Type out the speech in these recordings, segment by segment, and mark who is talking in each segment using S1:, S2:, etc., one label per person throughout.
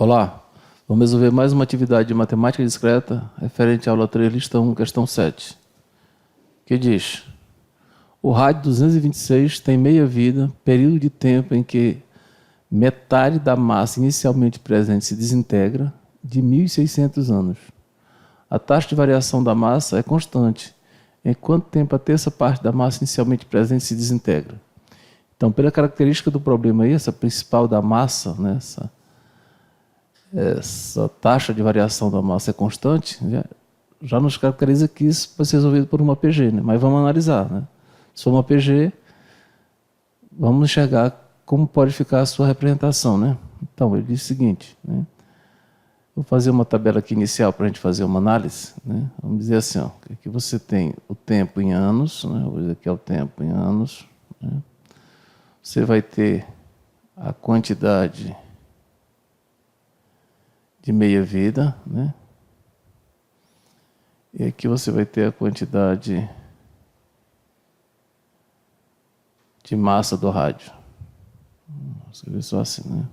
S1: Olá, vamos resolver mais uma atividade de matemática discreta referente à aula 3, lista 1, questão 7, que diz: o rádio 226 tem meia-vida, período de tempo em que metade da massa inicialmente presente se desintegra, de 1.600 anos. A taxa de variação da massa é constante. Em quanto tempo a terça parte da massa inicialmente presente se desintegra? Então, pela característica do problema aí, essa principal da massa, né, essa taxa de variação da massa é constante, já nos caracteriza que isso pode ser resolvido por uma PG, né? Mas vamos analisar. Né? Se for uma PG, vamos enxergar como pode ficar a sua representação. Né? Então, ele diz o seguinte, né? Vou fazer uma tabela aqui inicial para a gente fazer uma análise. Né? Vamos dizer assim, ó, que aqui você tem o tempo em anos, né? Vou dizer aqui é o tempo em anos. Né? Você vai ter a quantidade de meia-vida, né? E aqui você vai ter a quantidade de massa do rádio. Vou escrever só assim, né?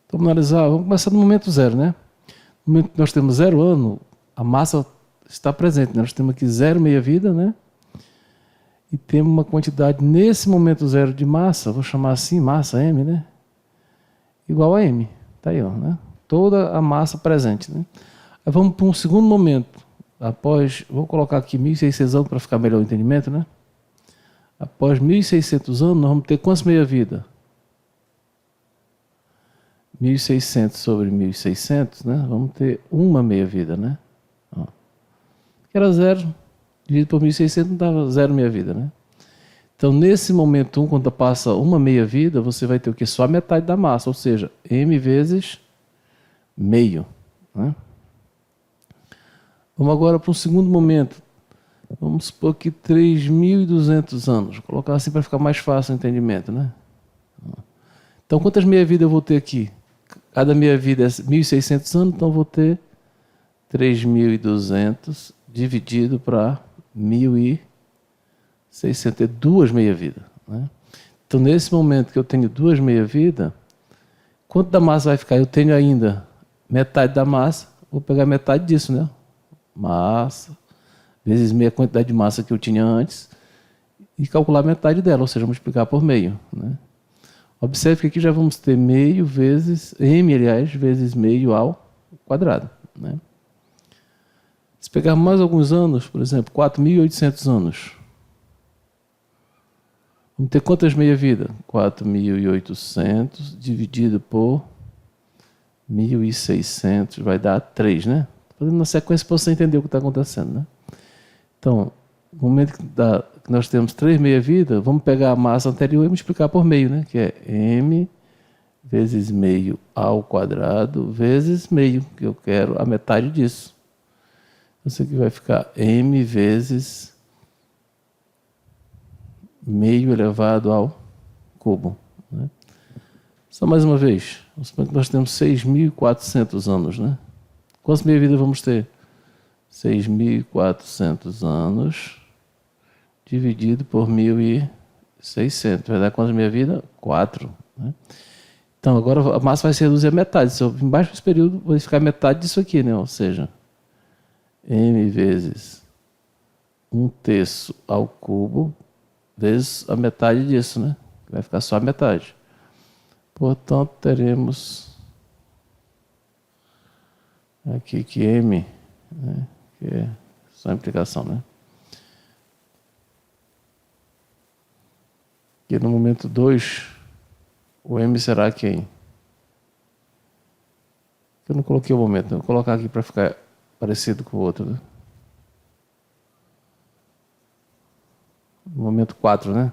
S1: Então, vamos analisar, vamos começar no momento zero, né? No momento que nós temos 0 ano, a massa está presente, né? Nós temos aqui 0 meia-vida, né? E temos uma quantidade, nesse momento zero de massa, vou chamar assim, massa M, né? Igual a M. Está aí, ó, né? Toda a massa presente. Né? Aí vamos para um segundo momento. Vou colocar aqui 1.600 anos para ficar melhor o entendimento, né? Após 1.600 anos, nós vamos ter quantas meia-vida? 1.600 sobre 1.600, né? Vamos ter uma meia-vida, né? Ó. Que era 0, dividido por 1.600, não dava 0 meia-vida, né? Então, nesse momento 1, quando passa uma meia-vida, você vai ter o quê? Só a metade da massa, ou seja, m vezes meio. Né? Vamos agora para um segundo momento. Vamos supor que 3.200 anos. Vou colocar assim para ficar mais fácil o entendimento. Né? Então, quantas meia-vidas eu vou ter aqui? Cada meia-vida é 1.600 anos, então vou ter 3.200 dividido para 1.600. É 2 meia-vidas. Né? Então, nesse momento que eu tenho 2 meia-vidas, quanto da massa vai ficar? Eu tenho ainda metade da massa, vou pegar metade disso, né? Massa, vezes meia quantidade de massa que eu tinha antes, e calcular metade dela, ou seja, multiplicar por meio. Né? Observe que aqui já vamos ter meio vezes, m, aliás, vezes meio ao quadrado. Né? Se pegarmos mais alguns anos, por exemplo, 4.800 anos, vamos ter quantas meia-vida? 4.800 dividido por 1.600 vai dar 3, né? Fazendo uma sequência para você entender o que está acontecendo, né? Então, no momento que nós temos 3 meia-vida, vamos pegar a massa anterior e multiplicar por meio, né? Que é m vezes meio ao quadrado vezes meio, que eu quero a metade disso. Isso aqui vai ficar m vezes meio elevado ao cubo. Né? Só mais uma vez, nós temos 6.400 anos, né? Quantas meia-vidas vamos ter? 6.400 anos dividido por 1.600. Vai dar quantas meia-vidas? 4. Né? Então, agora a massa vai se reduzir a metade. Se eu vim embaixo desse período, vai ficar metade disso aqui, né? Ou seja, m vezes 1/3 ao cubo vezes a metade disso, né? Vai ficar só a metade. Portanto, teremos aqui que m, né, que é só a implicação, né? Que no momento 2, o m será quem? Eu não coloquei o momento, vou colocar aqui para ficar parecido com o outro. Né? Momento 4, né?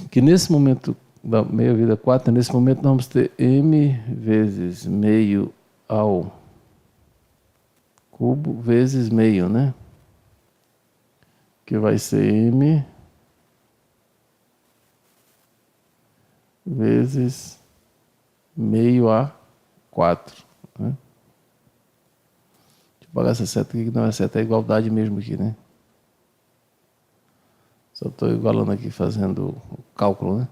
S1: Que nesse momento da meia-vida 4, nesse momento nós vamos ter m vezes meio ao cubo vezes meio, né? Que vai ser m vezes meio a 4. Né? Deixa eu apagar essa seta aqui, que não é seta, é igualdade mesmo aqui, né? Só estou igualando aqui, fazendo o cálculo, né?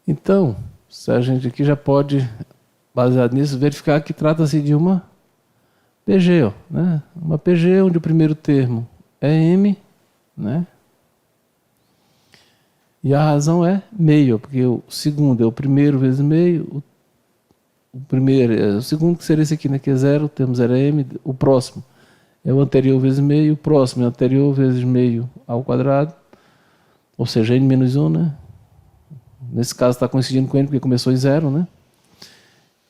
S1: Então, se a gente aqui já pode, baseado nisso, verificar que trata-se de uma PG, ó, né? Uma PG onde o primeiro termo é M, né? E a razão é meio, porque o segundo é o primeiro vezes meio, o segundo que seria esse aqui, né? Que é zero, o termo zero é M, o próximo é o anterior vezes meio, o próximo é o anterior vezes meio ao quadrado, ou seja, N menos 1, né? Nesse caso está coincidindo com N porque começou em zero, né?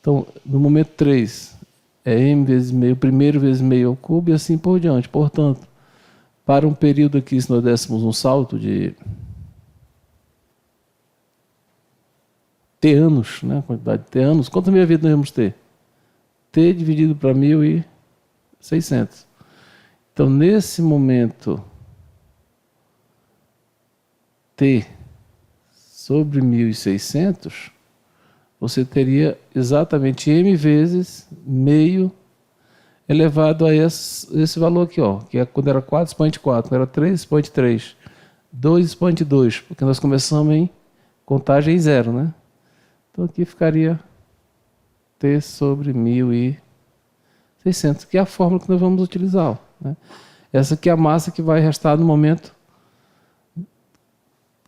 S1: Então, no momento 3, é M vezes meio, primeiro vezes meio ao cubo e assim por diante. Portanto, para um período aqui, se nós dessemos um salto de T anos, né? A quantidade de T anos, quanto meia vida nós vamos ter? T dividido para 1.600. Então, nesse momento, T sobre 1.600, você teria exatamente M vezes meio elevado a esse valor aqui, ó, que é quando era 4 expoente 4, quando era 3 expoente 3, 2 expoente 2, porque nós começamos em contagem em zero, né? Então aqui ficaria T sobre 1.600, que é a fórmula que nós vamos utilizar, né? Essa aqui é a massa que vai restar no momento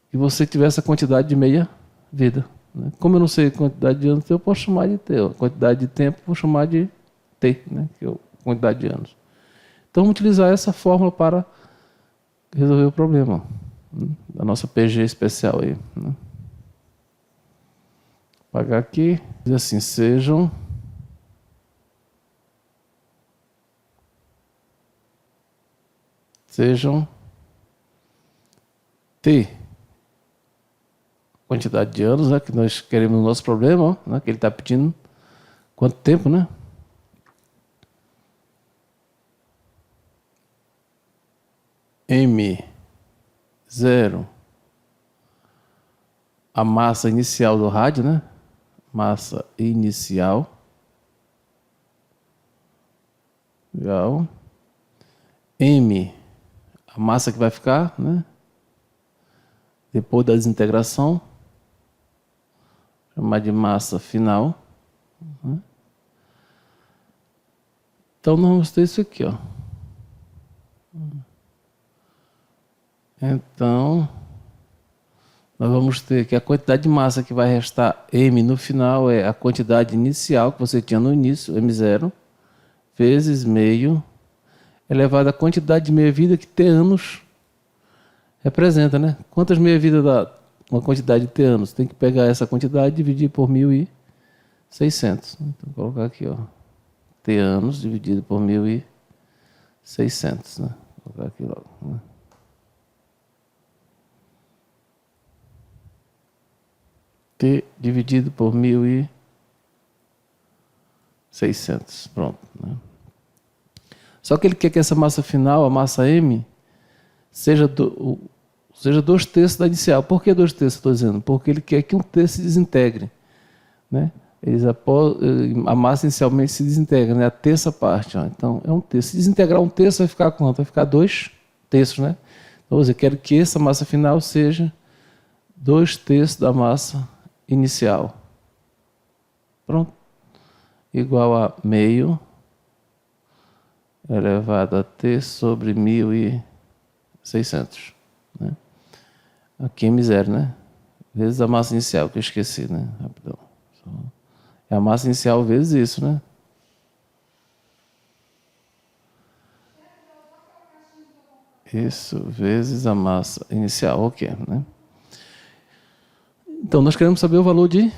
S1: que você tiver essa quantidade de meia vida, né? Como eu não sei a quantidade de anos, eu posso chamar de T. A quantidade de tempo, eu vou chamar de T, né? Que é a quantidade de anos. Então, vamos utilizar essa fórmula para resolver o problema, né? Da nossa PG especial aí, né? Vou apagar aqui. Diz assim, sejam T, quantidade de anos, né, que nós queremos no nosso problema, ó, né, que ele está pedindo quanto tempo, né? M0, a massa inicial do rádio, né? Massa inicial. Legal. M, a massa que vai ficar, né? Depois da desintegração. Chamar de massa final, né? Então, nós vamos ter isso aqui, ó. Então, nós vamos ter que a quantidade de massa que vai restar M no final é a quantidade inicial que você tinha no início, M0, vezes meio, elevado à quantidade de meia-vida que T anos representa, né? Quantas meia-vida dá uma quantidade de T anos? Tem que pegar essa quantidade e dividir por 1.600. Então, vou colocar aqui, ó. T anos dividido por 1.600, né? Vou colocar aqui logo, né? T dividido por 1.600. Pronto, né? Só que ele quer que essa massa final, a massa M, seja 2/3 da inicial. Por que 2/3, estou dizendo? Porque ele quer que um terço se desintegre, né? A massa inicialmente se desintegra, né? A terça parte, ó. Então, é um terço. Se desintegrar um terço, vai ficar quanto? Vai ficar 2/3, né? Então, eu quero que essa massa final seja 2/3 da massa inicial. Pronto. Igual a meio elevado a T sobre 1.600, né? Aqui M0, né? Vezes a massa inicial, que eu esqueci, né? Rapidão. É a massa inicial vezes isso, né? Isso vezes a massa inicial, ok, né? Então, nós queremos saber o valor de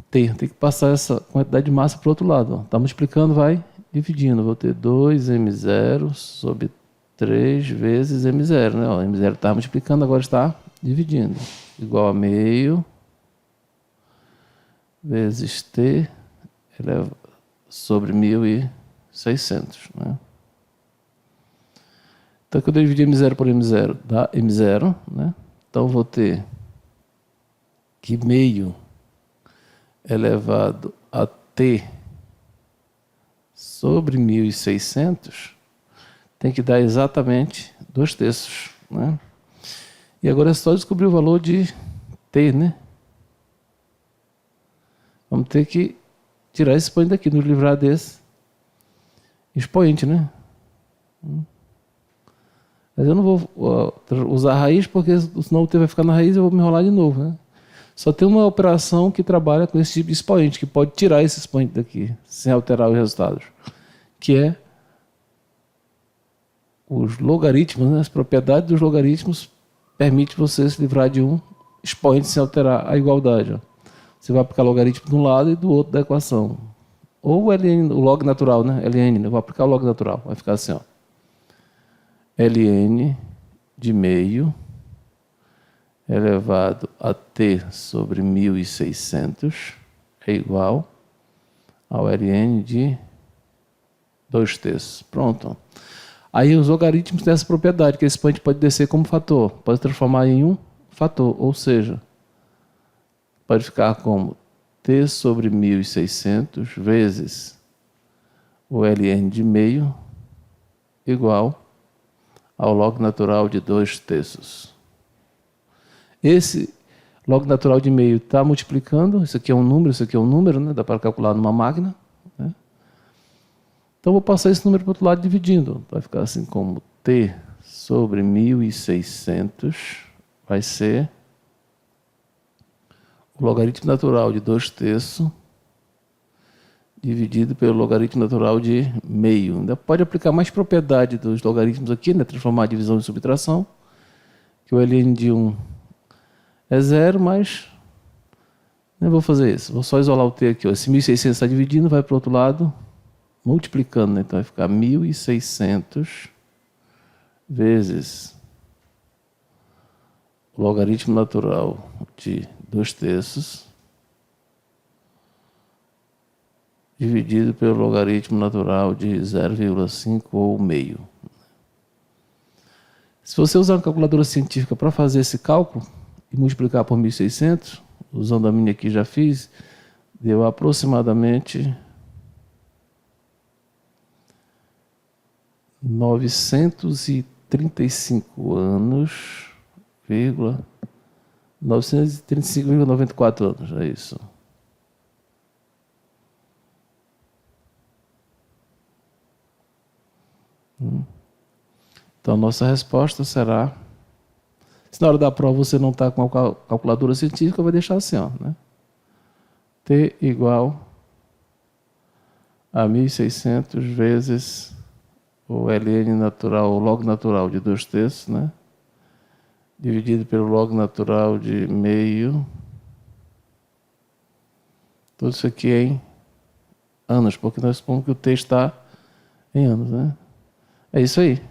S1: T. Tem que passar essa quantidade de massa para o outro lado. Está multiplicando, vai dividindo. Vou ter 2m0 sobre 3 vezes m0, né? Ó, m0 está multiplicando, agora está dividindo. Igual a meio vezes T sobre 1.600, né? Então, quando eu dividir m0 por m0, dá m0, né? Então, vou ter que meio elevado a T sobre 1.600 tem que dar exatamente 2/3, né? E agora é só descobrir o valor de t, né? Vamos ter que tirar esse expoente daqui, nos livrar desse expoente, né? Mas eu não vou usar a raiz, porque senão o t vai ficar na raiz e eu vou me enrolar de novo, né? Só tem uma operação que trabalha com esse tipo de expoente, que pode tirar esse expoente daqui, sem alterar os resultados, que é os logaritmos, né? As propriedades dos logaritmos permitem você se livrar de um expoente sem alterar a igualdade. Ó. Você vai aplicar logaritmo de um lado e do outro da equação. Ou o ln, o log natural, né? ln, eu vou aplicar o log natural, vai ficar assim, ó. ln de meio elevado a t sobre 1.600 é igual ao ln de 2/3. Pronto. Aí os logaritmos têm essa propriedade, que esse expoente pode descer como fator, pode transformar em um fator, ou seja, pode ficar como t sobre 1.600 vezes o ln de meio igual ao log natural de 2/3. Esse log natural de meio está multiplicando, isso aqui é um número, isso aqui é um número, né? Dá para calcular numa máquina. Né? Então, vou passar esse número para o outro lado dividindo. Vai ficar assim como t sobre 1.600 vai ser o logaritmo natural de 2/3 dividido pelo logaritmo natural de meio. Ainda pode aplicar mais propriedade dos logaritmos aqui, né? Transformar a divisão em subtração, que o ln de 1 é 0, mas não vou fazer isso. Vou só isolar o t aqui. Ó. Esse 1.600 está dividindo, vai para o outro lado, multiplicando. Né? Então vai ficar 1.600 vezes o logaritmo natural de 2/3 dividido pelo logaritmo natural de 0,5 ou meio. Se você usar uma calculadora científica para fazer esse cálculo e multiplicar por 1.600, usando a minha aqui já fiz, deu aproximadamente 935 anos, 935,94 anos, é isso. Então, nossa resposta será... Se na hora da prova você não está com a calculadora científica, vai deixar assim, ó, né? T igual a 1.600 vezes o ln natural, o log natural de 2/3, né? Dividido pelo log natural de meio. Tudo isso aqui em anos, porque nós supomos que o t está em anos, né? É isso aí.